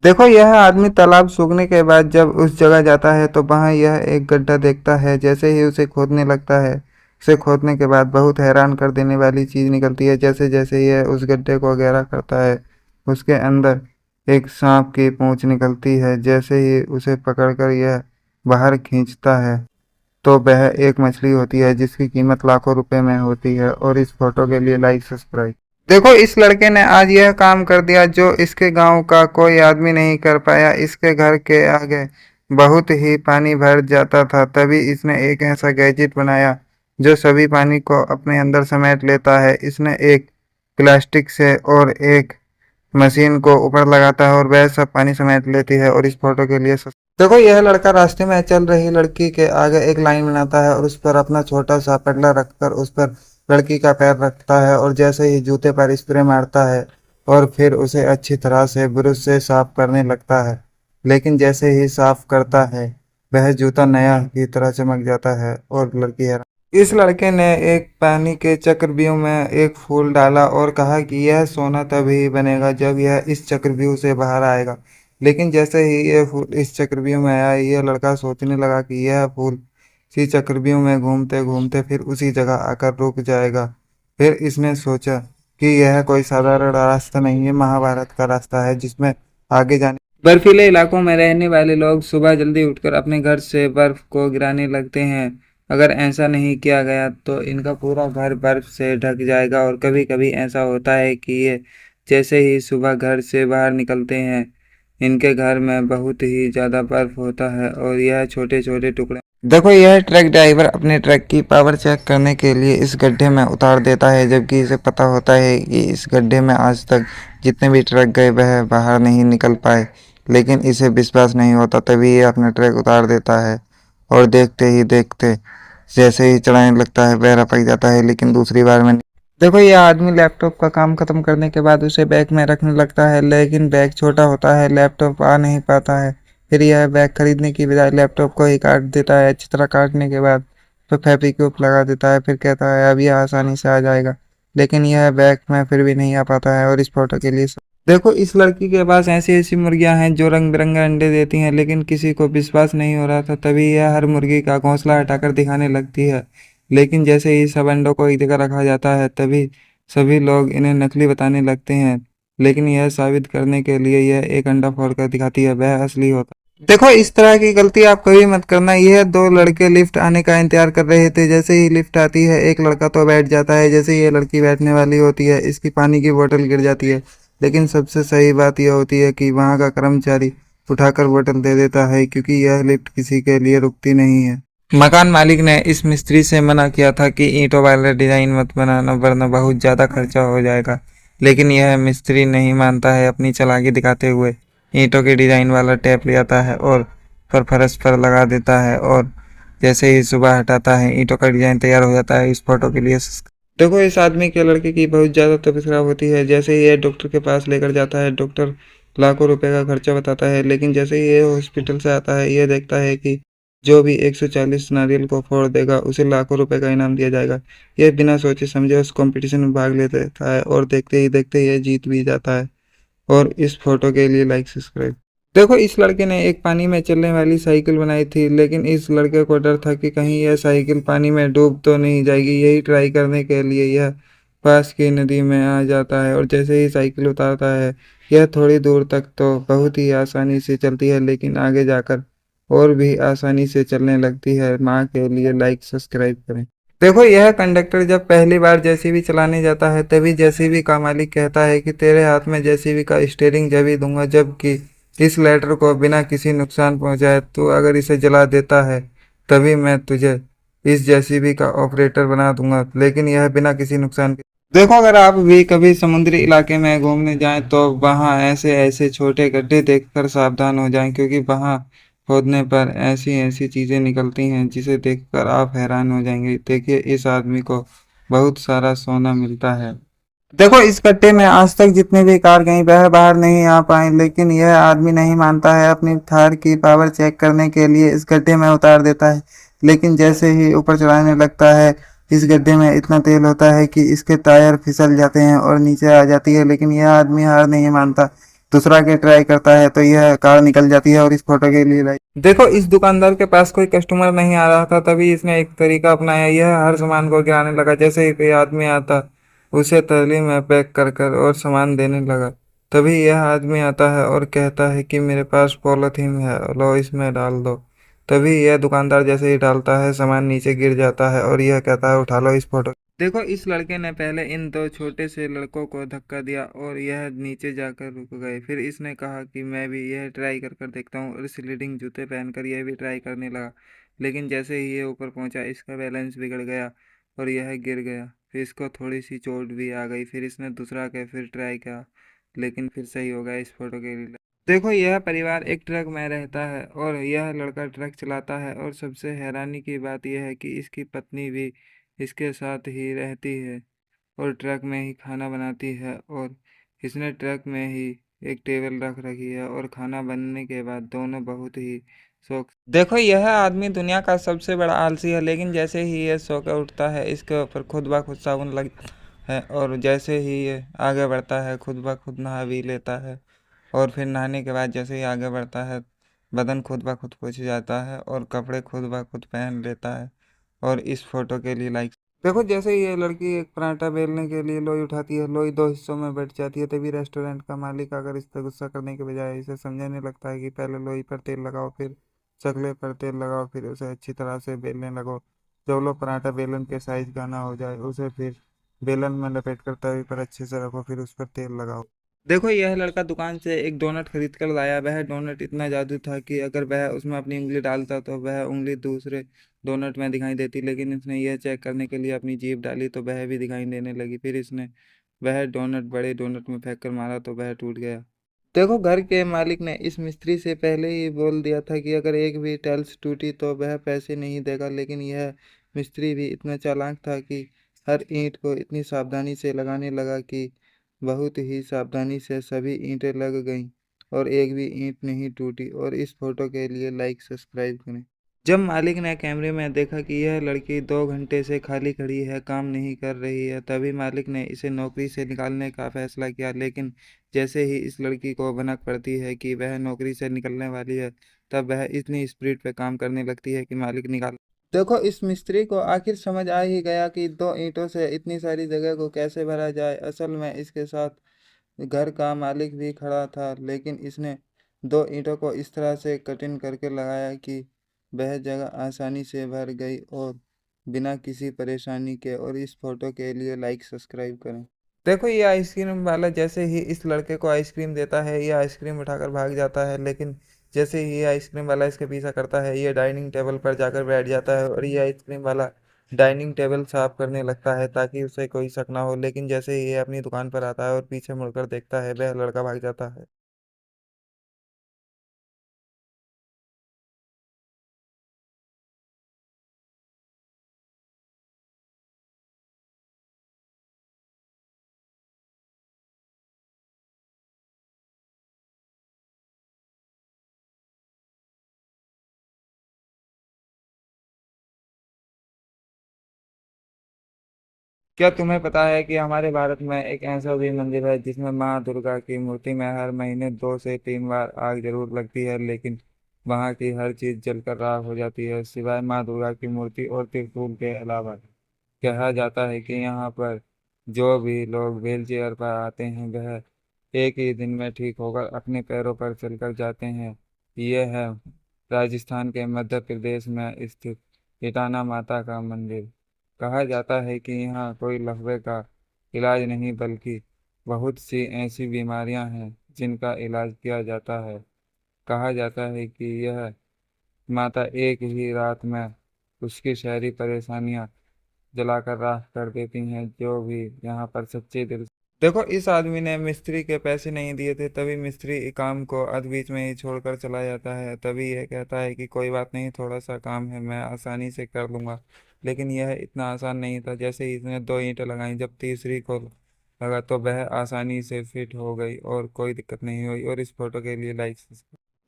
देखो यह आदमी तालाब सूखने के बाद जब उस जगह जाता है तो वहाँ यह एक गड्ढा देखता है। जैसे ही उसे खोदने लगता है, उसे खोदने के बाद बहुत हैरान कर देने वाली चीज़ निकलती है। जैसे जैसे यह उस गड्ढे को गहरा करता है, उसके अंदर एक सांप की पूंछ निकलती है। जैसे ही उसे पकड़कर यह बाहर खींचता है तो वह एक मछली होती है जिसकी कीमत लाखों रुपए में होती है। और इस फोटो के लिए लाइक सब्सक्राइब। देखो इस लड़के ने आज यह काम कर दिया जो इसके गांव का कोई आदमी नहीं कर पाया। इसके घर के आगे बहुत ही पानी भर जाता था, तभी इसने एक ऐसा गैजेट बनाया जो सभी पानी को अपने अंदर समेट लेता है। इसने एक प्लास्टिक से और एक मशीन को ऊपर लगाता है और वह सब पानी समेट लेती है। और इस फोटो के लिए देखो यह लड़का रास्ते में चल रही लड़की के आगे एक लाइन बनाता है और उस पर अपना छोटा सा पटला रखकर उस पर लड़की का पैर रखता है और जैसे ही जूते पर स्प्रे मारता है और फिर उसे अच्छी तरह से ब्रश से साफ करने लगता है। लेकिन जैसे ही साफ करता है वह जूता नया की तरह चमक जाता है और लड़की हैरान। इस लड़के ने एक पानी के चक्रव्यूह में एक फूल डाला और कहा कि यह सोना तभी बनेगा जब यह इस चक्रव्यूह से बाहर आएगा। लेकिन जैसे ही यह फूल इस चक्रव्यूह में आया, यह लड़का सोचने लगा कि यह फूल इसी चक्रव्यूह में घूमते घूमते फिर उसी जगह आकर रुक जाएगा। फिर इसने सोचा कि यह कोई साधारण रास्ता नहीं है, महाभारत का रास्ता है जिसमें आगे जाने बर्फीले इलाकों में रहने वाले लोग सुबह जल्दी उठकर अपने घर से बर्फ को गिराने लगते हैं। अगर ऐसा नहीं किया गया तो इनका पूरा घर बर्फ से ढक जाएगा। और कभी कभी ऐसा होता है कि ये जैसे ही सुबह घर से बाहर निकलते हैं, इनके घर में बहुत ही ज़्यादा बर्फ होता है और यह छोटे छोटे टुकड़े। देखो यह ट्रक ड्राइवर अपने ट्रक की पावर चेक करने के लिए इस गड्ढे में उतार देता है, जबकि इसे पता होता है कि इस गड्ढे में आज तक जितने भी ट्रक गए वह बाहर नहीं निकल पाए। लेकिन इसे विश्वास नहीं होता, तभी ये अपना ट्रक उतार देता है और देखते ही देखते जैसे ही चलाने लगता है वह रपक जाता है, लेकिन दूसरी बार में। देखो ये आदमी लैपटॉप का काम खत्म करने के बाद उसे बैग में रखने लगता है, लेकिन बैग छोटा होता है, लैपटॉप आ नहीं पाता है। फिर यह बैग खरीदने की बजाय लैपटॉप को ही काट देता है। अच्छी तरह काटने के बाद फिर फेविक्विक लगा देता है, फिर कहता है अब यह आसानी से आ जाएगा। लेकिन यह बैग में फिर भी नहीं आ पाता है। और इस फोटो के लिए देखो इस लड़की के पास ऐसी ऐसी मुर्गियां हैं जो रंग बिरंगे अंडे देती हैं, लेकिन किसी को विश्वास नहीं हो रहा था। तभी यह हर मुर्गी का घोंसला हटाकर दिखाने लगती है। लेकिन जैसे ही सब अंडों को एक जगह रखा जाता है तभी सभी लोग इन्हें नकली बताने लगते हैं। लेकिन यह साबित करने के लिए यह एक अंडा फोड़कर दिखाती है वह असली होता। देखो इस तरह की गलती आप कभी मत करना। यह दो लड़के लिफ्ट आने का इंतजार कर रहे थे। जैसे ही लिफ्ट आती है एक लड़का तो बैठ जाता है। जैसे ही ये लड़की बैठने वाली होती है इसकी पानी की बोतल गिर जाती है। लेकिन सबसे सही बात यह होती है कि वहाँ का कर्मचारी उठाकर बोतल दे देता है, क्योंकि यह लिफ्ट किसी के लिए रुकती नहीं है। मकान मालिक ने इस मिस्त्री से मना किया था कि ईंटों वाला डिजाइन मत बनाना वरना बहुत ज़्यादा खर्चा हो जाएगा। लेकिन यह मिस्त्री नहीं मानता है। अपनी चालाकी दिखाते हुए ईंटों के डिजाइन वाला टेप ले आता है और पर फर्श पर लगा देता है और जैसे ही सुबह हटाता है ईंटों का डिजाइन तैयार हो जाता है। इस फोटो के लिए देखो इस आदमी के लड़के की बहुत ज़्यादा तबीयत खराब होती है। जैसे ही ये डॉक्टर के पास लेकर जाता है, डॉक्टर लाखों रुपए का खर्चा बताता है। लेकिन जैसे ही ये हॉस्पिटल से आता है ये देखता है कि जो भी 140 नारियल को फोड़ देगा उसे लाखों रुपए का इनाम दिया जाएगा। यह बिना सोचे समझे उस कंपटीशन में भाग लेता है और देखते ही देखते ये जीत भी जाता है। और इस फोटो के लिए लाइक सब्सक्राइब। देखो इस लड़के ने एक पानी में चलने वाली साइकिल बनाई थी, लेकिन इस लड़के को डर था कि कहीं यह साइकिल पानी में डूब तो नहीं जाएगी। यही ट्राई करने के लिए यह पास की नदी में आ जाता है और जैसे ही साइकिल उतारता है यह थोड़ी दूर तक तो बहुत ही आसानी से चलती है, लेकिन आगे जाकर और भी आसानी से चलने लगती है। माँ के लिए लाइक सब्सक्राइब करें। देखो यह कंडक्टर जब पहली बार जेसीबी चलाने जाता है तभी जेसीबी का मालिक कहता है कि तेरे हाथ में जेसीबी का स्टीयरिंग जब दूंगा जबकि इस लेटर को बिना किसी नुकसान पहुंचाए तू अगर इसे जला देता है तभी मैं तुझे इस जेसीबी का ऑपरेटर बना दूंगा, लेकिन यह बिना किसी नुकसान के। देखो अगर आप भी कभी समुद्री इलाके में घूमने जाएं तो वहां ऐसे ऐसे छोटे गड्ढे देखकर सावधान हो जाएं, क्योंकि वहां खोदने पर ऐसी ऐसी चीजें निकलती हैं जिसे देखकर आप हैरान हो जाएंगे। देखिए इस आदमी को बहुत सारा सोना मिलता है। देखो इस गड्ढे में आज तक जितनी भी कार गई वह बाहर नहीं आ पाई, लेकिन यह आदमी नहीं मानता है। अपनी थार की पावर चेक करने के लिए इस गड्ढे में उतार देता है। लेकिन जैसे ही ऊपर चढ़ाने लगता है इस गड्ढे में इतना तेल होता है कि इसके टायर फिसल जाते हैं और नीचे आ जाती है। लेकिन यह आदमी हार नहीं मानता। दूसरा के ट्राई करता है तो यह कार निकल जाती है और इस फोटो के लिए लाइक देखो इस दुकानदार के पास कोई कस्टमर नहीं आ रहा था, तभी इसने एक तरीका अपनाया। यह हर सामान को गिराने लगा। जैसे ही कोई आदमी आता उसे थाली में पैक कर कर और सामान देने लगा। तभी यह आदमी आता है और कहता है कि मेरे पास पॉलीथीन है, लो इसमें डाल दो। तभी यह दुकानदार जैसे ही डालता है सामान नीचे गिर जाता है और यह कहता है उठा लो इस फोटो। देखो इस लड़के ने पहले इन दो छोटे से लड़कों को धक्का दिया और यह नीचे जाकर रुक गए। फिर इसने कहा कि मैं भी यह ट्राई कर कर देखता हूँ और स्लीडिंग जूते पहनकर यह भी ट्राई करने लगा। लेकिन जैसे ही ये ऊपर पहुंचा इसका बैलेंस बिगड़ गया और यह गिर गया। फिर इसको थोड़ी सी चोट भी आ गई। फिर इसने दूसरा के फिर ट्राई किया, लेकिन फिर सही हो गया इस फोटो के लिए। देखो यह परिवार एक ट्रक में रहता है और यह लड़का ट्रक चलाता है। और सबसे हैरानी की बात यह है कि इसकी पत्नी भी इसके साथ ही रहती है और ट्रक में ही खाना बनाती है। और इसने ट्रक में ही एक टेबल रख रखी है और खाना बनने के बाद दोनों बहुत ही शौक। देखो यह आदमी दुनिया का सबसे बड़ा आलसी है, लेकिन जैसे ही ये सो कर उठता है इसके ऊपर खुद ब खुद साबुन लग है और जैसे ही ये आगे बढ़ता है खुद ब खुद नहा भी लेता है। और फिर नहाने के बाद जैसे ही आगे बढ़ता है बदन खुद ब खुद पोंछ जाता है और कपड़े खुद ब खुद पहन लेता है। और इस फोटो के लिए लाइक देखो जैसे ही ये लड़की एक पराठा बेलने के लिए लोई उठाती है, लोई दो हिस्सों में बट जाती है। तभी रेस्टोरेंट का मालिक आकर इस पर गुस्सा करने के बजाय इसे समझाने लगता है कि पहले लोई पर तेल लगाओ, फिर चकले पर तेल लगाओ, फिर उसे अच्छी तरह से बेलने लगो। जब लो पराठा बेलन के साइज का ना हो जाए उसे फिर बेलन में लपेट कर तवे पर अच्छे से रखो, फिर उस पर तेल लगाओ। देखो यह लड़का दुकान से एक डोनट खरीद कर लाया। वह डोनट इतना जादू था कि अगर वह उसमें अपनी उंगली डालता तो वह उंगली दूसरे डोनट में दिखाई देती। लेकिन इसने यह चेक करने के लिए अपनी जीभ डाली तो वह भी दिखाई देने लगी। फिर इसने वह डोनट बड़े डोनट में फेंक कर मारा तो वह टूट गया। देखो घर के मालिक ने इस मिस्त्री से पहले ही बोल दिया था कि अगर एक भी टाइल्स टूटी तो वह पैसे नहीं देगा। लेकिन यह मिस्त्री भी इतना चालाक था कि हर ईंट को इतनी सावधानी से लगाने लगा कि बहुत ही सावधानी से सभी ईंटें लग गईं और एक भी ईंट नहीं टूटी। और इस फोटो के लिए लाइक सब्सक्राइब करें। जब मालिक ने कैमरे में देखा कि यह लड़की 2 घंटे से खाली खड़ी है, काम नहीं कर रही है, तभी मालिक ने इसे नौकरी से निकालने का फैसला किया। लेकिन जैसे ही इस लड़की को भनक पड़ती है कि वह नौकरी से निकलने वाली है, तब वह इतनी स्पीड पे काम करने लगती है कि मालिक निकाल। देखो इस मिस्त्री को आखिर समझ आ ही गया कि दो ईंटों से इतनी सारी जगह को कैसे भरा जाए। असल में इसके साथ घर का मालिक भी खड़ा था, लेकिन इसने दो ईंटों को इस तरह से कटिंग करके लगाया कि वह जगह आसानी से भर गई और बिना किसी परेशानी के। और इस फोटो के लिए लाइक सब्सक्राइब करें। देखो ये आइसक्रीम वाला जैसे ही इस लड़के को आइसक्रीम देता है ये आइसक्रीम उठाकर भाग जाता है। लेकिन जैसे ही ये आइसक्रीम वाला इसके पीछा करता है ये डाइनिंग टेबल पर जाकर बैठ जाता है और ये आइसक्रीम वाला डाइनिंग टेबल साफ करने लगता है ताकि उसे कोई शक ना हो। लेकिन जैसे ही ये अपनी दुकान पर आता है और पीछे मुड़कर देखता है वह लड़का भाग जाता है। क्या तुम्हें पता है कि हमारे भारत में एक ऐसा भी मंदिर है जिसमें माँ दुर्गा की मूर्ति में हर महीने 2 से 3 बार आग जरूर लगती है, लेकिन वहाँ की हर चीज जलकर राख हो जाती है सिवाय माँ दुर्गा की मूर्ति और त्रिशूल के अलावा। कहा जाता है कि यहाँ पर जो भी लोग व्हील चेयर पर आते हैं वह एक ही दिन में ठीक होकर अपने पैरों पर चलकर जाते हैं। यह है राजस्थान के मध्य प्रदेश में स्थित इटाना माता का मंदिर। कहा जाता है कि यहाँ कोई लकवे का इलाज नहीं बल्कि बहुत सी ऐसी बीमारियां हैं जिनका इलाज किया जाता है। कहा जाता है कि यह माता एक ही रात में उसकी शहरी परेशानियां जलाकर राख कर देती हैं जो भी यहाँ पर सच्चे दिल। देखो इस आदमी ने मिस्त्री के पैसे नहीं दिए थे, तभी मिस्त्री काम को अध बीच में ही छोड़कर चला जाता है। तभी यह कहता है कि कोई बात नहीं, थोड़ा सा काम है, मैं आसानी से कर लूंगा। लेकिन यह इतना आसान नहीं था। जैसे ही इसने 2 ईंटें लगाई जब तीसरी को लगा तो वह आसानी से फिट हो गई और कोई दिक्कत नहीं हुई। और इस फोटो के लिए लाइक।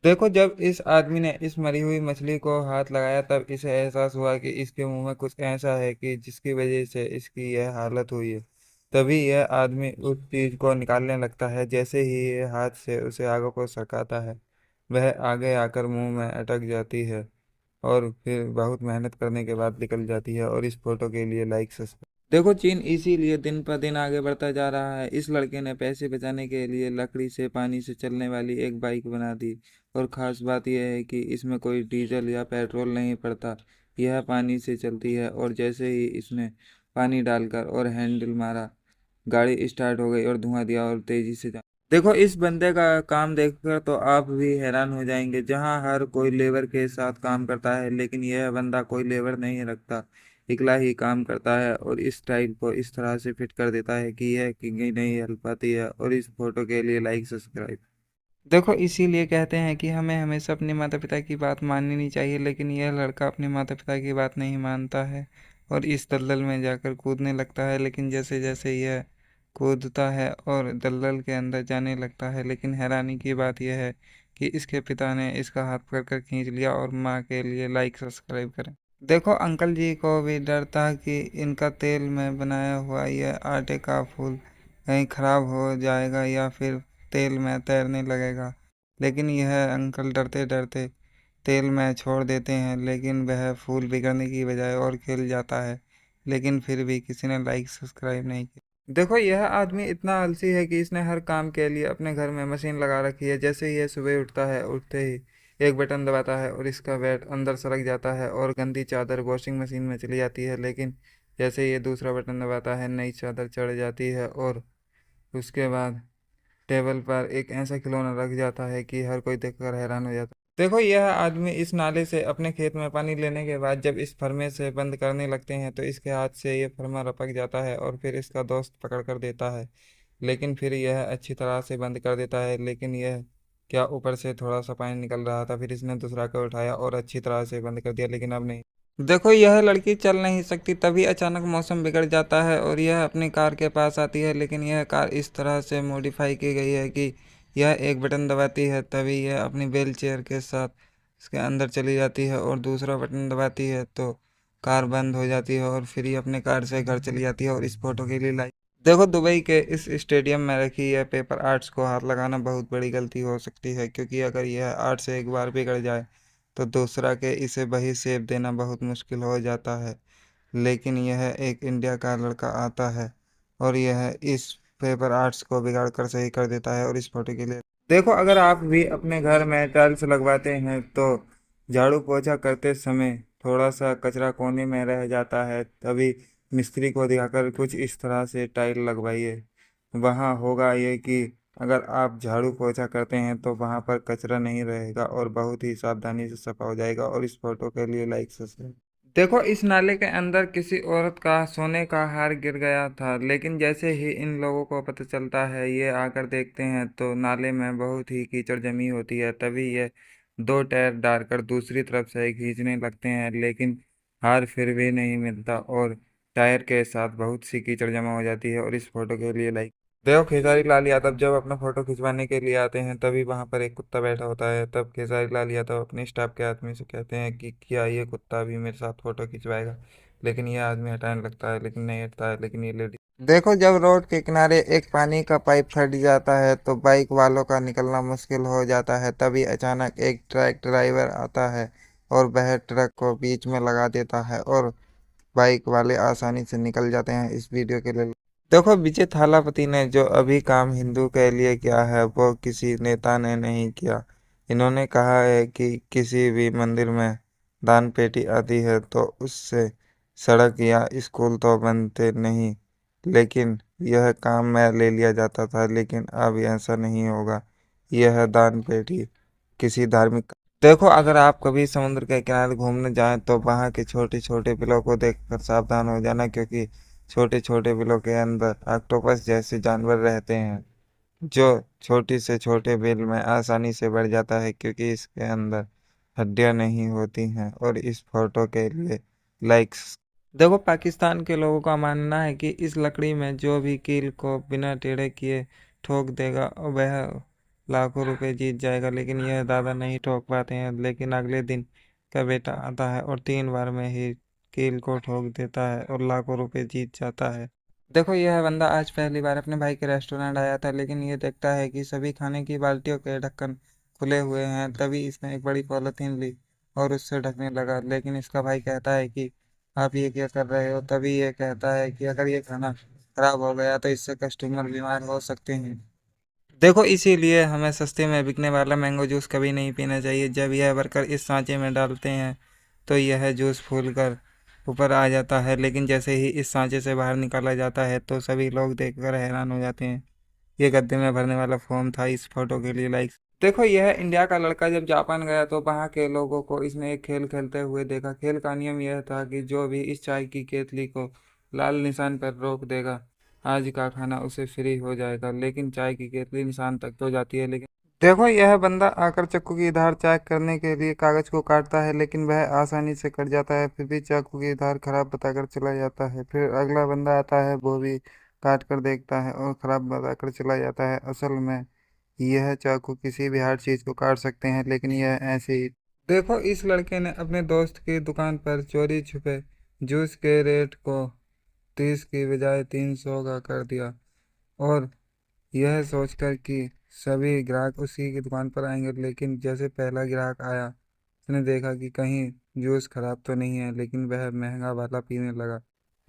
देखो जब इस आदमी ने इस मरी हुई मछली को हाथ लगाया तब इसे एहसास हुआ कि इसके मुंह में कुछ ऐसा है कि जिसकी वजह से इसकी यह हालत हुई है। तभी यह आदमी उस चीज को निकालने लगता है। जैसे ही ये हाथ से उसे आगे को सरकाता है, वह आगे आकर मुंह में अटक जाती है और फिर बहुत मेहनत करने के बाद निकल जाती है। और इस फोटो के लिए लाइक सब्सक्राइब। देखो चीन इसीलिए दिन पर दिन आगे बढ़ता जा रहा है। इस लड़के ने पैसे बचाने के लिए लकड़ी से पानी से चलने वाली एक बाइक बना दी। और ख़ास बात यह है कि इसमें कोई डीजल या पेट्रोल नहीं पड़ता, यह पानी से चलती है। और जैसे ही इसने पानी डालकर और हैंडल मारा, गाड़ी स्टार्ट हो गई और धुआं दिया और तेजी से जा। देखो इस बंदे का काम देखकर तो आप भी हैरान हो जाएंगे। जहां हर कोई लेबर के साथ काम करता है, लेकिन यह बंदा कोई लेबर नहीं रखता, अकेला ही काम करता है और इस स्टाइल को इस तरह से फिट कर देता है कि यह किंग नहीं हिल पाती है। और इस फोटो के लिए लाइक सब्सक्राइब। देखो इसीलिए कहते हैं कि हमें हमेशा अपने माता पिता की बात माननी नहीं चाहिए, लेकिन यह लड़का अपने माता पिता की बात नहीं मानता है और इस दलदल में जाकर कूदने लगता है। लेकिन जैसे जैसे यह कूदता है और दलदल के अंदर जाने लगता है, लेकिन हैरानी की बात यह है कि इसके पिता ने इसका हाथ पकड़कर खींच लिया। और माँ के लिए लाइक सब्सक्राइब करें। देखो अंकल जी को भी डर था कि इनका तेल में बनाया हुआ यह आटे का फूल कहीं खराब हो जाएगा या फिर तेल में तैरने लगेगा। लेकिन यह अंकल डरते डरते तेल में छोड़ देते हैं, लेकिन वह फूल बिगड़ने की बजाय और खिल जाता है। लेकिन फिर भी किसी ने लाइक सब्सक्राइब नहीं किया। देखो यह आदमी इतना आलसी है कि इसने हर काम के लिए अपने घर में मशीन लगा रखी है। जैसे ही यह सुबह उठता है, उठते ही एक बटन दबाता है और इसका बैट अंदर सरक जाता है और गंदी चादर वॉशिंग मशीन में चली जाती है। लेकिन जैसे ही ये दूसरा बटन दबाता है, नई चादर चढ़ जाती है और उसके बाद टेबल पर एक ऐसा खिलौना रख जाता है कि हर कोई देखकर हैरान हो जाता है। देखो यह आदमी इस नाले से अपने खेत में पानी लेने के बाद जब इस फर्मे से बंद करने लगते हैं तो इसके हाथ से ये फर्मा रपक जाता है और फिर इसका दोस्त पकड़ कर देता है। लेकिन फिर यह अच्छी तरह से बंद कर देता है। लेकिन यह क्या ऊपर से थोड़ा सा पानी निकल रहा था, फिर इसने दूसरा को उठाया और अच्छी तरह से बंद कर दिया, लेकिन अब नहीं। देखो यह लड़की चल नहीं सकती। तभी अचानक मौसम बिगड़ जाता है और यह अपनी कार के पास आती है। लेकिन यह कार इस तरह से मॉडिफाई की गई है कि यह एक बटन दबाती है, तभी यह अपनी व्हील चेयर के साथ इसके अंदर चली जाती है और दूसरा बटन दबाती है तो कार बंद हो जाती है और फिर ये अपने कार से घर चली जाती है। और इस फोटो के लिए लाइक। देखो दुबई के इस स्टेडियम में रखी यह पेपर आर्ट्स को हाथ लगाना बहुत बड़ी गलती हो सकती है, क्योंकि अगर यह आर्ट से एक बार बिगड़ जाए तो दूसरा के इसे वही शेप देना बहुत मुश्किल हो जाता है। लेकिन यह एक इंडिया का लड़का आता है और यह इस पेपर आर्ट्स को बिगाड़ कर सही कर देता है। और इस फोटो के लिए देखो अगर आप भी अपने घर में टाइल्स लगवाते हैं तो झाड़ू पोछा करते समय थोड़ा सा कचरा कोने में रह जाता है, तभी मिस्त्री को दिखाकर कुछ इस तरह से टाइल लगवाइए। वहाँ होगा ये कि अगर आप झाड़ू पोछा करते हैं तो वहाँ पर कचरा नहीं रहेगा और बहुत ही सावधानी से सफा हो जाएगा। और इस फोटो के लिए लाइक सब्सक्राइब। देखो इस नाले के अंदर किसी औरत का सोने का हार गिर गया था, लेकिन जैसे ही इन लोगों को पता चलता है, ये आकर देखते हैं तो नाले में बहुत ही कीचड़ जमी होती है। तभी ये दो टायर डालकर दूसरी तरफ से खींचने लगते हैं, लेकिन हार फिर भी नहीं मिलता और टायर के साथ बहुत सी कीचड़ जमा हो जाती है। और इस फोटो के लिए लाइक। देखो खेसारी लाल यादव जब अपना फोटो खिंचवाने के लिए आते हैं, तभी वहां पर एक कुत्ता बैठा होता है। तब खेसारी लाल यादव अपने स्टाफ के आदमी से कहते हैं कि क्या ये कुत्ता भी मेरे साथ फोटो खिंचवाएगा। लेकिन ये आदमी हटाने लगता है, लेकिन नहीं हटता है। लेकिन ये लेडी। देखो जब रोड के किनारे एक पानी का पाइप फट जाता है तो बाइक वालों का निकलना मुश्किल हो जाता है। तभी अचानक एक ट्रक ड्राइवर आता है और वह ट्रक को बीच में लगा देता है और बाइक वाले आसानी से निकल जाते हैं। इस वीडियो के लिए देखो विजय थालापति ने जो अभी काम हिंदू के लिए किया है वो किसी नेता ने नहीं किया। इन्होंने कहा है कि किसी भी मंदिर में दान पेटी आती है तो उससे सड़क या स्कूल तो बनते नहीं, लेकिन यह काम में ले लिया जाता था। लेकिन अब ऐसा नहीं होगा। यह दान पेटी किसी धार्मिक। देखो अगर आप कभी समुद्र के किनारे घूमने जाएं तो वहाँ के छोटे छोटे बिलों को देखकर सावधान हो जाना, क्योंकि छोटे छोटे बिलों के अंदर ऑक्टोपस जैसे जानवर रहते हैं जो छोटी से छोटे बिल में आसानी से बढ़ जाता है, क्योंकि इसके अंदर हड्डियां नहीं होती हैं। और इस फोटो के लिए लाइक्स। देखो पाकिस्तान के लोगों का मानना है कि इस लकड़ी में जो भी कील को बिना टेढ़े किए ठोक देगा वह लाखों रुपए जीत जाएगा। लेकिन यह दादा नहीं ठोक पाते हैं। लेकिन अगले दिन का बेटा आता है और 3 बार में ही कील को ठोक देता है और लाखों रुपए जीत जाता है। देखो यह बंदा आज पहली बार अपने भाई के रेस्टोरेंट आया था, लेकिन ये देखता है कि सभी खाने की बाल्टियों के ढक्कन खुले हुए हैं। तभी इसने एक बड़ी पॉलिथीन ली और उससे ढकने लगा, लेकिन इसका भाई कहता है कि आप ये क्या कर रहे हो। तभी ये कहता है कि अगर ये खाना खराब हो गया तो इससे कस्टमर बीमार हो सकते हैं। देखो इसीलिए हमें सस्ते में बिकने वाला मैंगो जूस कभी नहीं पीना चाहिए। जब यह भरकर इस सांचे में डालते हैं तो यह जूस फूल कर ऊपर आ जाता है, लेकिन जैसे ही इस सांचे से बाहर निकाला जाता है तो सभी लोग देखकर हैरान हो जाते हैं। ये गद्दे में भरने वाला फोम था। इस फोटो के लिए लाइक। देखो यह इंडिया का लड़का जब जापान गया तो वहाँ के लोगों को इसने एक खेल खेलते हुए देखा। खेल का नियम यह था कि जो भी इस चाय की केतली को लाल निशान पर रोक देगा, आज का खाना उसे फ्री हो जाएगा। लेकिन चाय की केतली निशान तक तो जाती है, लेकिन देखो यह बंदा आकर चाकू की धार चेक करने के लिए कागज को काटता है, लेकिन वह आसानी से कट जाता है। फिर भी चाकू की धार खराब बताकर चला जाता है। फिर अगला बंदा आता है, वो भी काट कर देखता है और खराब बताकर चला जाता है। असल में यह चाकू किसी भी हार्ड चीज को काट सकते हैं, लेकिन यह ऐसे ही। देखो इस लड़के ने अपने दोस्त की दुकान पर चोरी छुपे जूस के रेट को 30 की बजाय 300 का कर दिया, और यह सोचकर कि सभी ग्राहक उसी की दुकान पर आएंगे। लेकिन जैसे पहला ग्राहक आया, उसने देखा कि कहीं जूस खराब तो नहीं है, लेकिन वह महंगा वाला पीने लगा।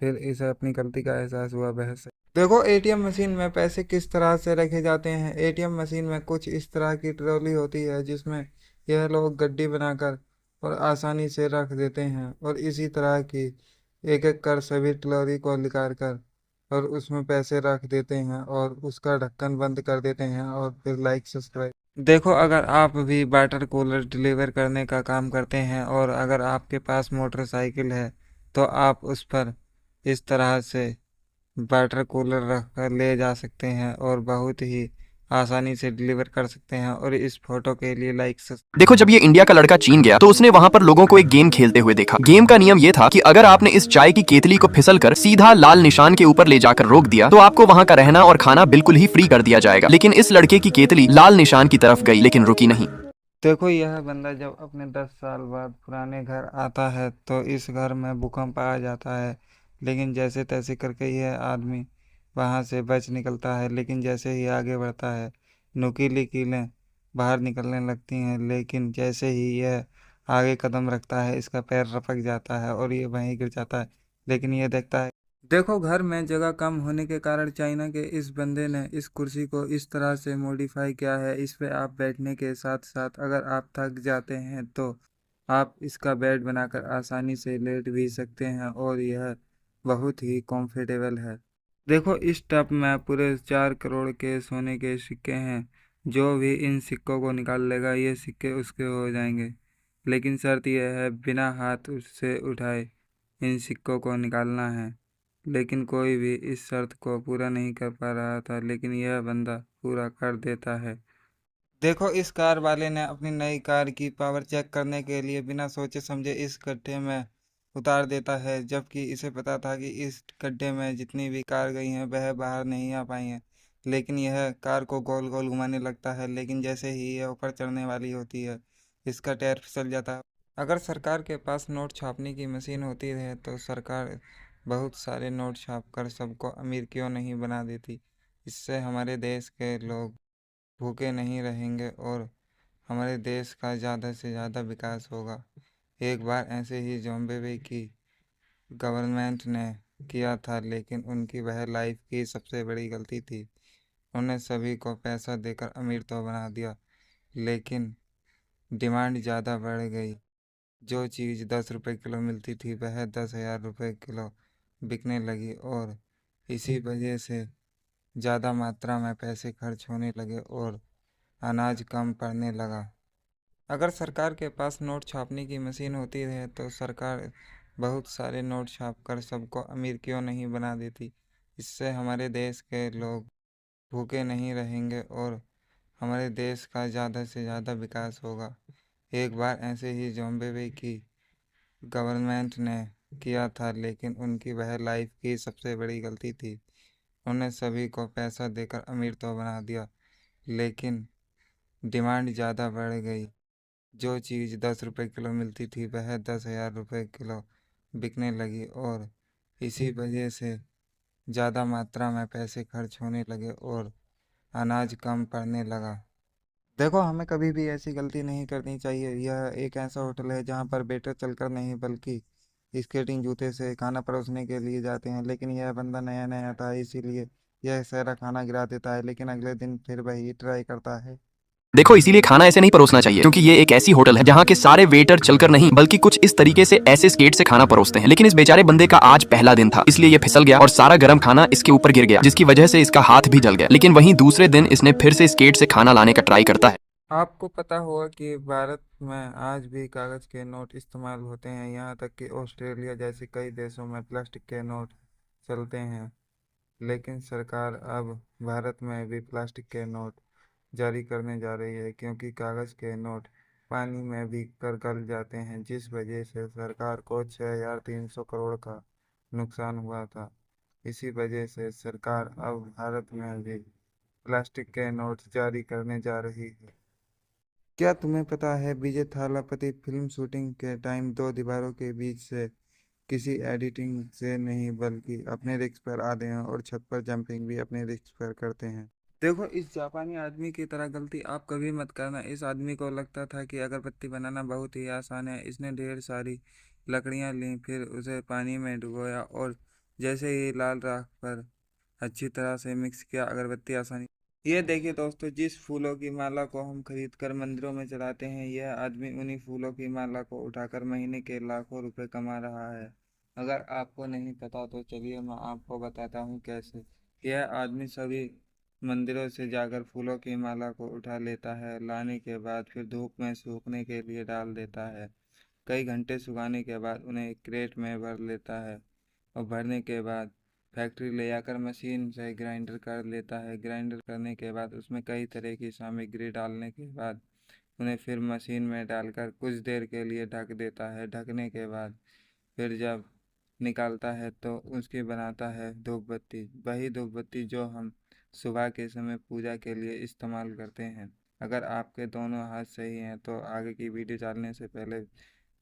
फिर इसे अपनी गलती का एहसास हुआ। वह से देखो एटीएम मशीन में पैसे किस तरह से रखे जाते हैं। एटीएम मशीन में कुछ इस तरह की ट्रॉली होती है जिसमें यह लोग गड्डी बनाकर और आसानी से रख देते हैं, और इसी तरह की एक एक कर सभी ट्रॉली को निकाल कर और उसमें पैसे रख देते हैं और उसका ढक्कन बंद कर देते हैं, और फिर लाइक सब्सक्राइब। देखो अगर आप भी वाटर कूलर डिलीवर करने का काम करते हैं और अगर आपके पास मोटरसाइकिल है तो आप उस पर इस तरह से वाटर कूलर रख कर ले जा सकते हैं और बहुत ही आसानी से डिलीवर कर सकते हैं। और इस फोटो के लिए लाइक। देखो, जब ये इंडिया का लड़का चीन गया तो उसने वहां पर लोगों को एक गेम खेलते हुए देखा। गेम का नियम ये था कि अगर आपने इस चाय की केतली को फिसल कर सीधा लाल निशान के ऊपर ले जाकर रोक दिया तो आपको वहां का रहना और खाना बिल्कुल ही फ्री कर दिया जाएगा। लेकिन इस लड़के की केतली लाल निशान की तरफ गई लेकिन रुकी नहीं। देखो यह बंदा जब अपने 10 साल बाद पुराने घर आता है तो इस घर में भूकंप आ जाता है, लेकिन जैसे तैसे करके यह आदमी वहां से बच निकलता है। लेकिन जैसे ही आगे बढ़ता है नुकीली कीलें बाहर निकलने लगती हैं, लेकिन जैसे ही यह आगे कदम रखता है इसका पैर रपक जाता है और ये वहीं गिर जाता है। लेकिन यह देखता है। देखो घर में जगह कम होने के कारण चाइना के इस बंदे ने इस कुर्सी को इस तरह से मॉडिफाई किया है। इस पे आप बैठने के साथ साथ अगर आप थक जाते हैं तो आप इसका बेड बनाकर आसानी से लेट भी सकते हैं, और यह बहुत ही कंफर्टेबल है। देखो इस टब में पूरे 4 करोड़ के सोने के सिक्के हैं। जो भी इन सिक्कों को निकाल लेगा ये सिक्के उसके हो जाएंगे, लेकिन शर्त यह है बिना हाथ उससे उठाए इन सिक्कों को निकालना है। लेकिन कोई भी इस शर्त को पूरा नहीं कर पा रहा था, लेकिन यह बंदा पूरा कर देता है। देखो इस कार वाले ने अपनी नई कार की पावर चेक करने के लिए बिना सोचे समझे इस गड्ढे में उतार देता है, जबकि इसे पता था कि इस गड्ढे में जितनी भी कार गई हैं वह बाहर नहीं आ पाई हैं। लेकिन यह कार को गोल गोल घुमाने लगता है, लेकिन जैसे ही यह ऊपर चढ़ने वाली होती है इसका टायर फिसल जाता है। अगर सरकार के पास नोट छापने की मशीन होती है तो सरकार बहुत सारे नोट छाप कर सबको अमीर क्यों नहीं बना देती। इससे हमारे देश के लोग भूखे नहीं रहेंगे और हमारे देश का ज़्यादा से ज़्यादा विकास होगा। एक बार ऐसे ही जिम्बाब्वे की गवर्नमेंट ने किया था, लेकिन उनकी वह लाइफ की सबसे बड़ी गलती थी। उन्हें सभी को पैसा देकर अमीर तो बना दिया, लेकिन डिमांड ज़्यादा बढ़ गई। जो चीज़ 10 रुपए किलो मिलती थी वह 10,000 रुपये किलो बिकने लगी, और इसी वजह से ज़्यादा मात्रा में पैसे खर्च होने लगे और अनाज कम पड़ने लगा। अगर सरकार के पास नोट छापने की मशीन होती है तो सरकार बहुत सारे नोट छाप कर सबको अमीर क्यों नहीं बना देती। इससे हमारे देश के लोग भूखे नहीं रहेंगे और हमारे देश का ज़्यादा से ज़्यादा विकास होगा। एक बार ऐसे ही जिम्बाब्वे की गवर्नमेंट ने किया था, लेकिन उनकी वह लाइफ की सबसे बड़ी गलती थी। उन्हें सभी को पैसा देकर अमीर तो बना दिया, लेकिन डिमांड ज़्यादा बढ़ गई। जो चीज़ 10 रुपए किलो मिलती थी वह 10,000 रुपये किलो बिकने लगी, और इसी वजह से ज़्यादा मात्रा में पैसे खर्च होने लगे और अनाज कम पड़ने लगा। देखो, हमें कभी भी ऐसी गलती नहीं करनी चाहिए। यह एक ऐसा होटल है जहाँ पर वेटर चलकर नहीं बल्कि स्केटिंग जूते से खाना परोसने के लिए जाते हैं, लेकिन यह बंदा नया नया था, इसीलिए यह सारा खाना गिरा देता है, लेकिन अगले दिन फिर वही ट्राई करता है। देखो, इसीलिए खाना ऐसे नहीं परोसना चाहिए, क्योंकि ये एक ऐसी होटल है जहाँ के सारे वेटर चलकर नहीं बल्कि कुछ इस तरीके से ऐसे स्केट से खाना परोसते हैं। लेकिन इस बेचारे बंदे का आज पहला दिन था, इसलिए ये फिसल गया और सारा गर्म खाना इसके ऊपर गिर गया, जिसकी वजह से इसका हाथ भी जल गया। लेकिन वहीं दूसरे दिन इसने फिर से स्केट से खाना लाने का ट्राई करता है। आपको पता होगा कि भारत में आज भी कागज के नोट इस्तेमाल होते हैं, यहाँ तक कि ऑस्ट्रेलिया जैसे कई देशों में प्लास्टिक के नोट चलते हैं। लेकिन सरकार अब भारत में भी प्लास्टिक के नोट जारी करने जा रही है, क्योंकि कागज के नोट पानी में भीग कर गल जाते हैं, जिस वजह से सरकार को 6,300 करोड़ का नुकसान हुआ था। इसी वजह से सरकार अब भारत में भी प्लास्टिक के नोट जारी करने जा रही है। क्या तुम्हें पता है विजय थालापति फिल्म शूटिंग के टाइम दो दीवारों के बीच से किसी एडिटिंग से नहीं बल्कि अपने रिस्क पर आते हैं और छत पर जंपिंग भी अपने रिस्क पर करते हैं। देखो, इस जापानी आदमी की तरह गलती आप कभी मत करना। इस आदमी को लगता था कि अगरबत्ती बनाना बहुत ही आसान है। इसने ढेर सारी लकड़ियां ली, फिर उसे पानी में डुबोया और जैसे ही लाल राख पर अच्छी तरह से मिक्स किया, अगरबत्ती आसानी। ये देखिए दोस्तों, जिस फूलों की माला को हम खरीद कर मंदिरों में चढ़ाते हैं, यह आदमी उन्हीं फूलों की माला को उठाकर महीने के लाखों रुपए कमा रहा है। अगर आपको नहीं पता तो चलिए मैं आपको बताता हूँ कैसे। यह आदमी सभी मंदिरों से जाकर फूलों की माला को उठा लेता है, लाने के बाद फिर धूप में सूखने के लिए डाल देता है। कई घंटे सुखाने के बाद उन्हें एक क्रेट में भर लेता है और भरने के बाद फैक्ट्री ले जाकर मशीन से ग्राइंडर कर लेता है। ग्राइंडर करने के बाद उसमें कई तरह की सामग्री डालने के बाद उन्हें फिर मशीन में डालकर कुछ देर के लिए ढक देता है। ढकने के बाद फिर जब निकालता है तो उसकी बनाता है धूप बत्ती, वही धूप बत्ती जो हम सुबह के समय पूजा के लिए इस्तेमाल करते हैं। अगर आपके दोनों हाथ सही हैं तो आगे की वीडियो डालने से पहले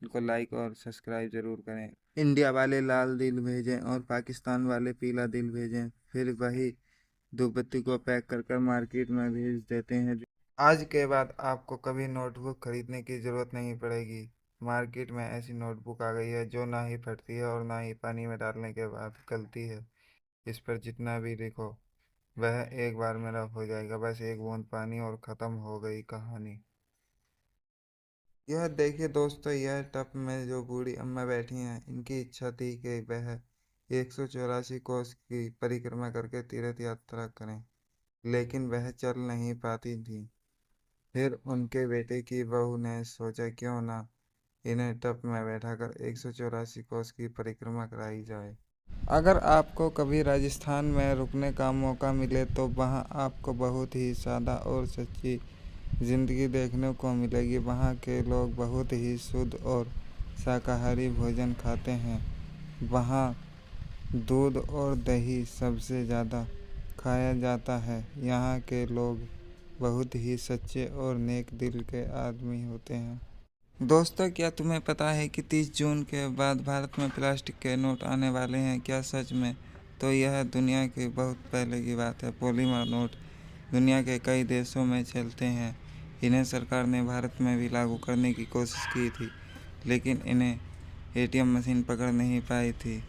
इनको लाइक और सब्सक्राइब ज़रूर करें। इंडिया वाले लाल दिल भेजें और पाकिस्तान वाले पीला दिल भेजें, फिर वही धूपबत्ती को पैक कर कर मार्केट में भेज देते हैं। आज के बाद आपको कभी नोटबुक खरीदने की ज़रूरत नहीं पड़ेगी। मार्केट में ऐसी नोटबुक आ गई है जो ना ही फटती है और ना ही पानी में डालने के बाद गलती है। इस पर जितना भी लिखो वह एक बार में रफ हो जाएगा, बस एक बूंद पानी और ख़त्म हो गई कहानी। यह देखिए दोस्तों, यह टब में जो बूढ़ी अम्मा बैठी हैं, इनकी इच्छा थी कि वह 184 कोस की परिक्रमा करके तीर्थ यात्रा करें, लेकिन वह चल नहीं पाती थी। फिर उनके बेटे की बहू ने सोचा क्यों ना इन्हें टब में बैठाकर 184 कोस की परिक्रमा कराई जाए। अगर आपको कभी राजस्थान में रुकने का मौका मिले तो वहाँ आपको बहुत ही सादा और सच्ची ज़िंदगी देखने को मिलेगी। वहाँ के लोग बहुत ही शुद्ध और शाकाहारी भोजन खाते हैं। वहाँ दूध और दही सबसे ज़्यादा खाया जाता है। यहाँ के लोग बहुत ही सच्चे और नेक दिल के आदमी होते हैं। दोस्तों, क्या तुम्हें पता है कि 30 जून के बाद भारत में प्लास्टिक के नोट आने वाले हैं? क्या सच में? तो यह दुनिया की बहुत पहले की बात है। पॉलीमर नोट दुनिया के कई देशों में चलते हैं। इन्हें सरकार ने भारत में भी लागू करने की कोशिश की थी, लेकिन इन्हें एटीएम मशीन पकड़ नहीं पाई थी,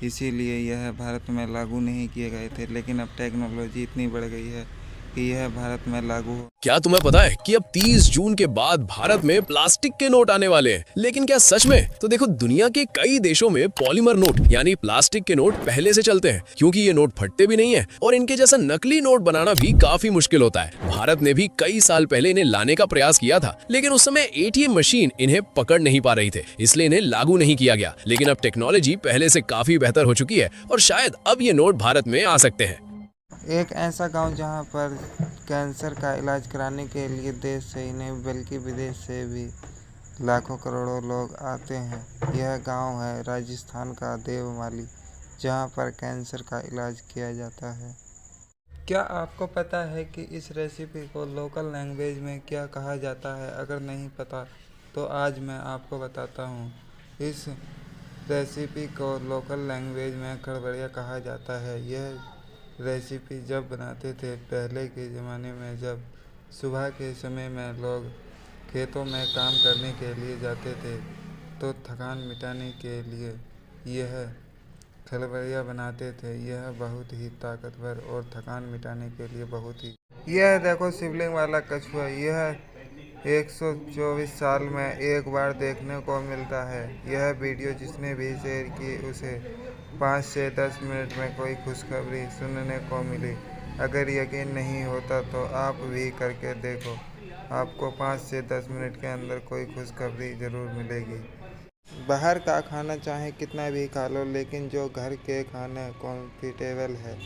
इसीलिए यह भारत में लागू नहीं किए गए थे। लेकिन अब टेक्नोलॉजी इतनी बढ़ गई है कि यह भारत में लागू हो। क्या तुम्हें पता है कि अब 30 जून के बाद भारत में प्लास्टिक के नोट आने वाले हैं? लेकिन क्या सच में? तो देखो, दुनिया के कई देशों में पॉलीमर नोट यानी प्लास्टिक के नोट पहले से चलते हैं, क्योंकि ये नोट फटते भी नहीं है और इनके जैसा नकली नोट बनाना भी काफी मुश्किल होता है। भारत ने भी कई साल पहले इन्हें लाने का प्रयास किया था, लेकिन उस समय एटीएम मशीन इन्हें पकड़ नहीं पा रही थे, इसलिए इन्हें लागू नहीं किया गया। लेकिन अब टेक्नोलॉजी पहले से काफी बेहतर हो चुकी है और शायद अब ये नोट भारत में आ सकते हैं। एक ऐसा गांव जहां पर कैंसर का इलाज कराने के लिए देश से ही नहीं बल्कि विदेश से भी लाखों करोड़ों लोग आते हैं। यह गांव है राजस्थान का देवमाली, जहां पर कैंसर का इलाज किया जाता है। क्या आपको पता है कि इस रेसिपी को लोकल लैंग्वेज में क्या कहा जाता है? अगर नहीं पता तो आज मैं आपको बताता हूँ। इस रेसिपी को लोकल लैंग्वेज में खड़बड़िया कहा जाता है। यह रेसिपी जब बनाते थे पहले के ज़माने में, जब सुबह के समय में लोग खेतों में काम करने के लिए जाते थे तो थकान मिटाने के लिए यह खलबड़िया बनाते थे। यह बहुत ही ताकतवर और थकान मिटाने के लिए बहुत ही। यह देखो शिवलिंग वाला कछुआ, यह 124 साल में एक बार देखने को मिलता है। यह वीडियो जिसने भी शेयर की उसे 5 से 10 मिनट में कोई खुशखबरी सुनने को मिली। अगर यकीन नहीं होता तो आप भी करके देखो, आपको 5 से 10 मिनट के अंदर कोई खुशखबरी ज़रूर मिलेगी। बाहर का खाना चाहे कितना भी खा लो, लेकिन जो घर के खाना कॉम्फर्टेबल है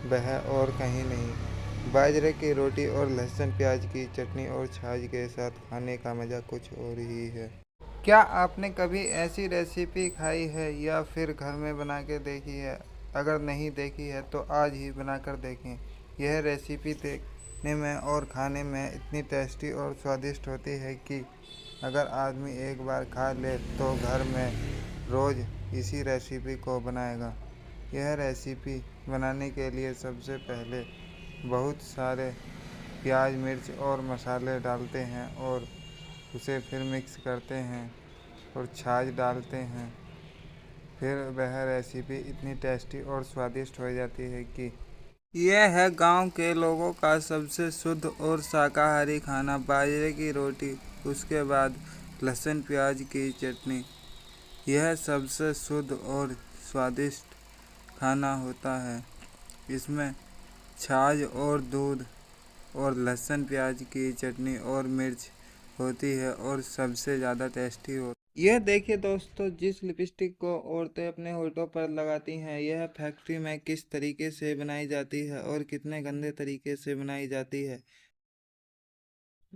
वह और कहीं नहीं। बाजरे की रोटी और लहसुन प्याज की चटनी और छाछ के साथ खाने का मज़ा कुछ और ही है। क्या आपने कभी ऐसी रेसिपी खाई है या फिर घर में बना के देखी है? अगर नहीं देखी है तो आज ही बनाकर देखें। यह रेसिपी देखने में और खाने में इतनी टेस्टी और स्वादिष्ट होती है कि अगर आदमी एक बार खा ले तो घर में रोज़ इसी रेसिपी को बनाएगा। यह रेसिपी बनाने के लिए सबसे पहले बहुत सारे प्याज, मिर्च और मसाले डालते हैं और उसे फिर मिक्स करते हैं और छाछ डालते हैं। फिर वह रेसिपी इतनी टेस्टी और स्वादिष्ट हो जाती है कि यह है गांव के लोगों का सबसे शुद्ध और शाकाहारी खाना, बाजरे की रोटी, उसके बाद लहसुन प्याज की चटनी। यह सबसे शुद्ध और स्वादिष्ट खाना होता है। इसमें छाछ और दूध और लहसुन प्याज की चटनी और मिर्च होती है और सबसे ज़्यादा टेस्टी हो। यह देखिए दोस्तों, जिस लिपस्टिक को औरतें अपने होठों पर लगाती हैं, यह फैक्ट्री में किस तरीके से बनाई जाती है और कितने गंदे तरीके से बनाई जाती है।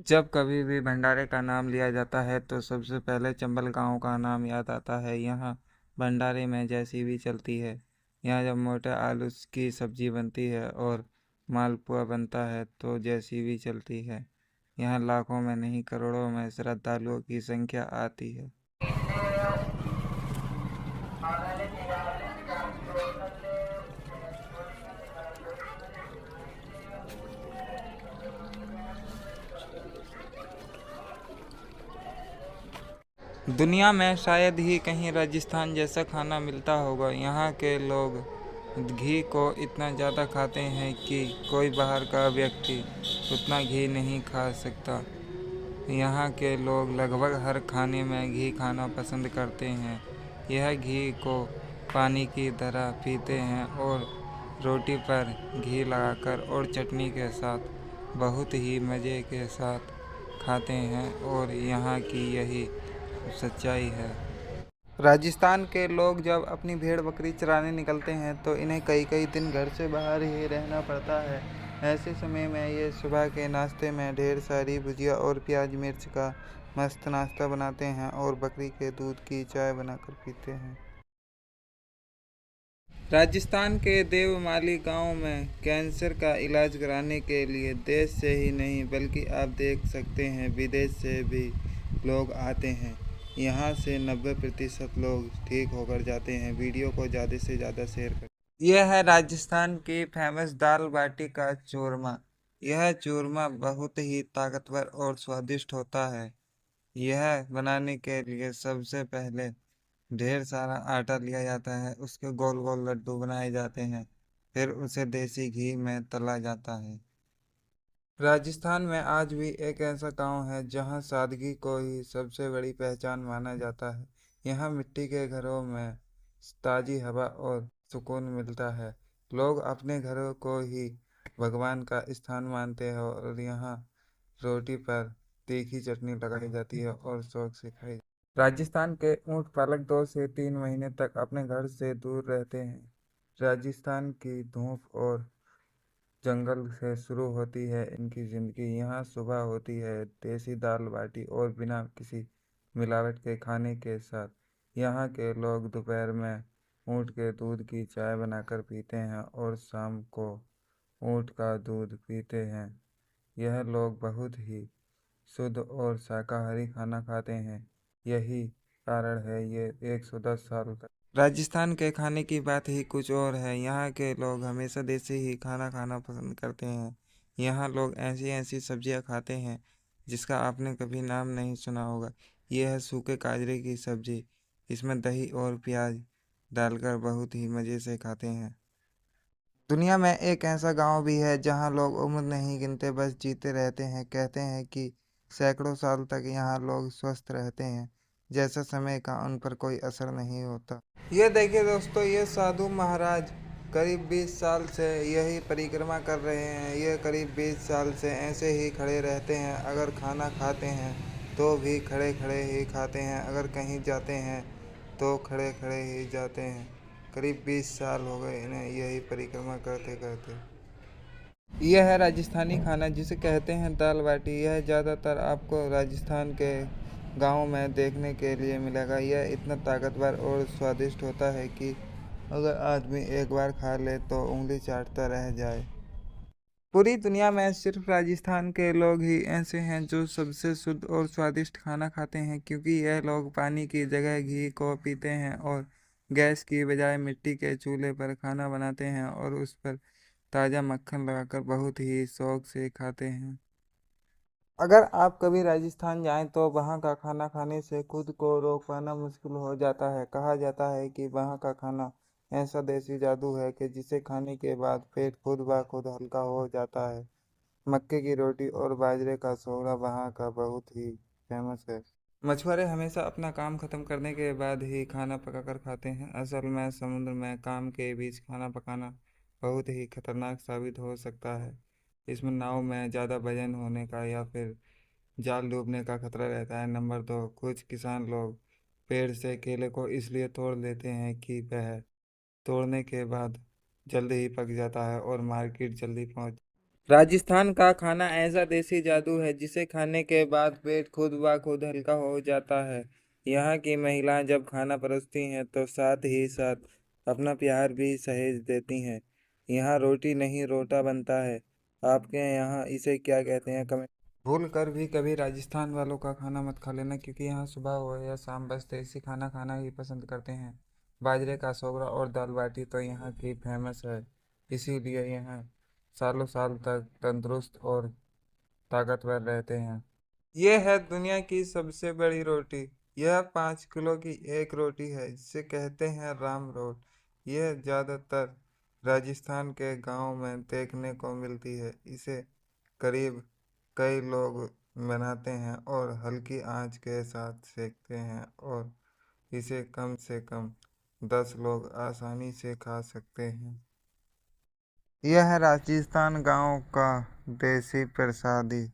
जब कभी भी भंडारे का नाम लिया जाता है तो सबसे पहले चंबल गांव का नाम याद आता है। यहाँ भंडारे में जैसी भी चलती है। यहाँ जब मोटे आलू की सब्जी बनती है और मालपुआ बनता है तो जैसी भी चलती है। यहाँ लाखों में नहीं करोड़ों में श्रद्धालुओं की संख्या आती है। दुनिया में शायद ही कहीं राजस्थान जैसा खाना मिलता होगा। यहाँ के लोग घी को इतना ज़्यादा खाते हैं कि कोई बाहर का व्यक्ति उतना घी नहीं खा सकता। यहाँ के लोग लगभग हर खाने में घी खाना पसंद करते हैं। यह घी को पानी की तरह पीते हैं और रोटी पर घी लगाकर और चटनी के साथ बहुत ही मज़े के साथ खाते हैं और यहाँ की यही सच्चाई है। राजस्थान के लोग जब अपनी भेड़ बकरी चराने निकलते हैं तो इन्हें कई कई दिन घर से बाहर ही रहना पड़ता है। ऐसे समय में ये सुबह के नाश्ते में ढेर सारी भुजिया और प्याज मिर्च का मस्त नाश्ता बनाते हैं और बकरी के दूध की चाय बनाकर पीते हैं। राजस्थान के देवमाली गांव में कैंसर का इलाज कराने के लिए देश से ही नहीं बल्कि आप देख सकते हैं विदेश से भी लोग आते हैं। यहाँ से 90% लोग ठीक होकर जाते हैं। वीडियो को ज़्यादा से ज़्यादा शेयर करें। यह है राजस्थान की फेमस दाल बाटी का चूरमा। यह चूरमा बहुत ही ताकतवर और स्वादिष्ट होता है। यह बनाने के लिए सबसे पहले ढेर सारा आटा लिया जाता है, उसके गोल गोल लड्डू बनाए जाते हैं, फिर उसे देसी घी में तला जाता है। राजस्थान में आज भी एक ऐसा गांव है जहां सादगी को ही सबसे बड़ी पहचान माना जाता है। यहाँ मिट्टी के घरों में ताज़ी हवा और सुकून मिलता है। लोग अपने घरों को ही भगवान का स्थान मानते हैं और यहाँ रोटी पर तीखी चटनी लगाई जाती है और शौक से खाई। राजस्थान के ऊंट पालक 2 से 3 महीने तक अपने घर से दूर रहते हैं। राजस्थान की धूप और जंगल से शुरू होती है इनकी ज़िंदगी। यहाँ सुबह होती है देसी दाल बाटी और बिना किसी मिलावट के खाने के साथ। यहाँ के लोग दोपहर में ऊँट के दूध की चाय बनाकर पीते हैं और शाम को ऊँट का दूध पीते हैं। यह लोग बहुत ही शुद्ध और शाकाहारी खाना खाते हैं। यही कारण है ये 110 साल तक। राजस्थान के खाने की बात ही कुछ और है। यहाँ के लोग हमेशा देसी ही खाना खाना पसंद करते हैं। यहाँ लोग ऐसी ऐसी सब्जियाँ खाते हैं जिसका आपने कभी नाम नहीं सुना होगा। ये है सूखे काजरे की सब्जी। इसमें दही और प्याज डालकर बहुत ही मज़े से खाते हैं। दुनिया में एक ऐसा गांव भी है जहां लोग उम्र नहीं गिनते, बस जीते रहते हैं। कहते हैं कि सैकड़ों साल तक यहाँ लोग स्वस्थ रहते हैं, जैसा समय का उन पर कोई असर नहीं होता। ये देखिए दोस्तों, ये साधु महाराज करीब 20 साल से यही परिक्रमा कर रहे हैं। ये करीब 20 साल से ऐसे ही खड़े रहते हैं। अगर खाना खाते हैं तो भी खड़े खड़े ही खाते हैं, अगर कहीं जाते हैं तो खड़े खड़े ही जाते हैं। करीब 20 साल हो गए इन्हें यही परिक्रमा करते करते। यह है राजस्थानी खाना जिसे कहते हैं दाल बाटी। यह ज़्यादातर आपको राजस्थान के गाँव में देखने के लिए मिलेगा। यह इतना ताकतवर और स्वादिष्ट होता है कि अगर आदमी एक बार खा ले तो उंगली चाटता रह जाए। पूरी दुनिया में सिर्फ राजस्थान के लोग ही ऐसे हैं जो सबसे शुद्ध और स्वादिष्ट खाना खाते हैं, क्योंकि यह लोग पानी की जगह घी को पीते हैं और गैस की बजाय मिट्टी के चूल्हे पर खाना बनाते हैं और उस पर ताज़ा मक्खन लगाकर बहुत ही शौक से खाते हैं। अगर आप कभी राजस्थान जाएं तो वहाँ का खाना खाने से खुद को रोक पाना मुश्किल हो जाता है। कहा जाता है कि वहाँ का खाना ऐसा देसी जादू है कि जिसे खाने के बाद पेट खुद ब खुद हल्का हो जाता है। मक्के की रोटी और बाजरे का सोहरा वहाँ का बहुत ही फेमस है। मछुआरे हमेशा अपना काम खत्म करने के बाद ही खाना पकाकर खाते हैं। असल में समुद्र में काम के बीच खाना पकाना बहुत ही खतरनाक साबित हो सकता है। इसमें नाव में ज़्यादा वजन होने का या फिर जाल डूबने का खतरा रहता है। नंबर 2, कुछ किसान लोग पेड़ से केले को इसलिए तोड़ लेते हैं कि वह तोड़ने के बाद जल्दी ही पक जाता है और मार्केट जल्दी पहुंच। राजस्थान का खाना ऐसा देसी जादू है जिसे खाने के बाद पेट खुद ब खुद हल्का हो जाता है। यहाँ की महिलाएं जब खाना परोसती हैं तो साथ ही साथ अपना प्यार भी सहेज देती हैं। यहाँ रोटी नहीं रोटा बनता है। आपके यहाँ इसे क्या कहते हैं कमेंट। भूल कर भी कभी राजस्थान वालों का खाना मत खा लेना, क्योंकि यहाँ सुबह हो या शाम बस देसी खाना खाना ही पसंद करते हैं। बाजरे का सोगरा और दाल बाटी तो यहाँ की फेमस है, इसीलिए यहाँ सालों साल तक तंदुरुस्त और ताकतवर रहते हैं। ये है दुनिया की सबसे बड़ी रोटी। यह 5 किलो की एक रोटी है जिसे कहते हैं राम रोट। यह ज़्यादातर राजस्थान के गांव में देखने को मिलती है। इसे करीब कई लोग बनाते हैं और हल्की आंच के साथ सेकते हैं और इसे कम से कम 10 लोग आसानी से खा सकते हैं। यह है राजस्थान गांव का देसी प्रसादी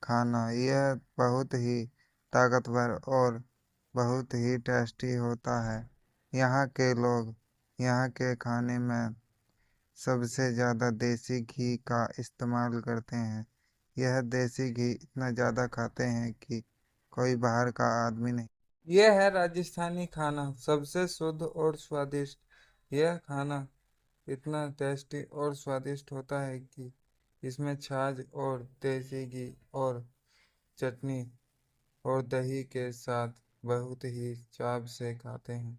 खाना। यह बहुत ही ताकतवर और बहुत ही टेस्टी होता है। यहाँ के लोग यहाँ के खाने में सबसे ज़्यादा देसी घी का इस्तेमाल करते हैं। यह देसी घी इतना ज़्यादा खाते हैं कि कोई बाहर का आदमी नहीं। यह है राजस्थानी खाना, सबसे शुद्ध और स्वादिष्ट। यह खाना इतना टेस्टी और स्वादिष्ट होता है कि इसमें छाछ और देसी घी और चटनी और दही के साथ बहुत ही चाव से खाते हैं।